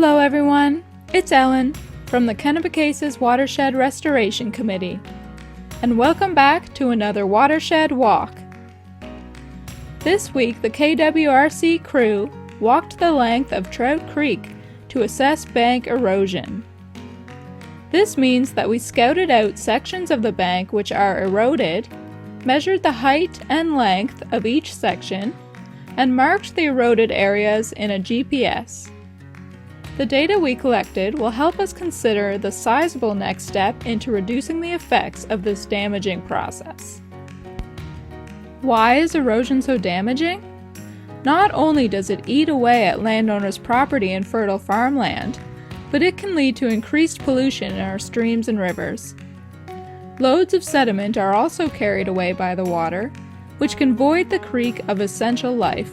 Hello everyone, it's Ellen from the Kennebecasis Watershed Restoration Committee, and welcome back to another Watershed Walk. This week the KWRC crew walked the length of Trout Creek to assess bank erosion. This means that we scouted out sections of the bank which are eroded, measured the height and length of each section, and marked the eroded areas in a GPS. The data we collected will help us consider the sizable next step into reducing the effects of this damaging process. Why is erosion so damaging? Not only does it eat away at landowners' property and fertile farmland, but it can lead to increased pollution in our streams and rivers. Loads of sediment are also carried away by the water, which can void the creek of essential life.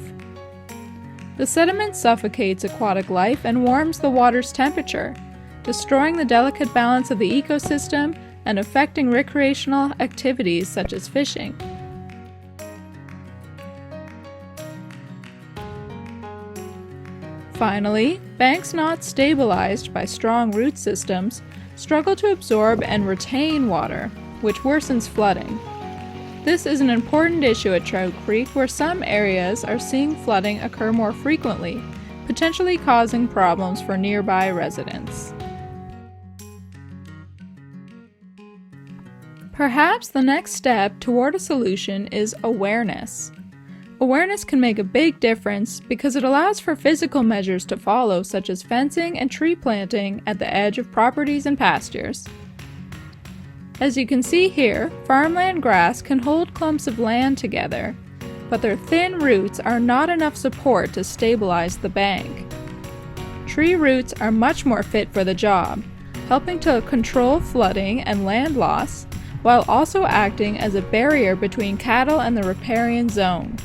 The sediment suffocates aquatic life and warms the water's temperature, destroying the delicate balance of the ecosystem and affecting recreational activities such as fishing. Finally, banks not stabilized by strong root systems struggle to absorb and retain water, which worsens flooding. This is an important issue at Trout Creek, where some areas are seeing flooding occur more frequently, potentially causing problems for nearby residents. Perhaps the next step toward a solution is awareness. Awareness can make a big difference because it allows for physical measures to follow, such as fencing and tree planting at the edge of properties and pastures. As you can see here, farmland grass can hold clumps of land together, but their thin roots are not enough support to stabilize the bank. Tree roots are much more fit for the job, helping to control flooding and land loss, while also acting as a barrier between cattle and the riparian zone.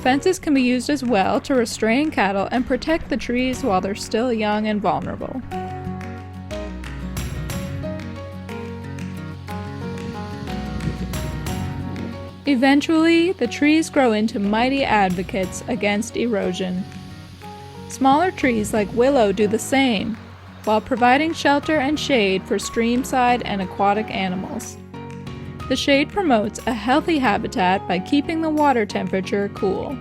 Fences can be used as well to restrain cattle and protect the trees while they're still young and vulnerable. Eventually, the trees grow into mighty advocates against erosion. Smaller trees like willow do the same, while providing shelter and shade for streamside and aquatic animals. The shade promotes a healthy habitat by keeping the water temperature cool.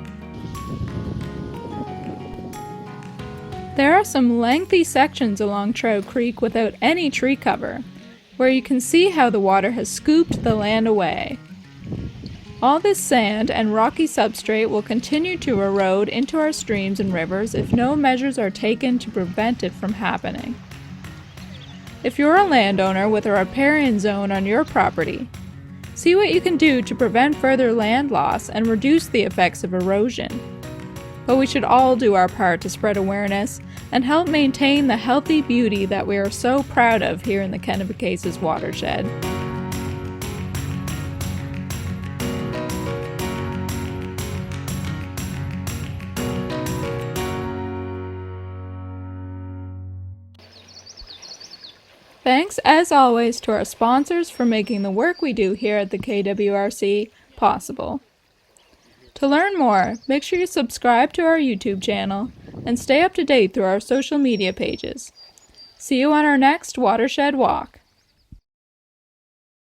There are some lengthy sections along Trout Creek without any tree cover, where you can see how the water has scooped the land away. All this sand and rocky substrate will continue to erode into our streams and rivers if no measures are taken to prevent it from happening. If you're a landowner with a riparian zone on your property, see what you can do to prevent further land loss and reduce the effects of erosion. But we should all do our part to spread awareness and help maintain the healthy beauty that we are so proud of here in the Kennebecasis watershed. Thanks, as always, to our sponsors for making the work we do here at the KWRC possible. To learn more, make sure you subscribe to our YouTube channel and stay up to date through our social media pages. See you on our next Watershed Walk.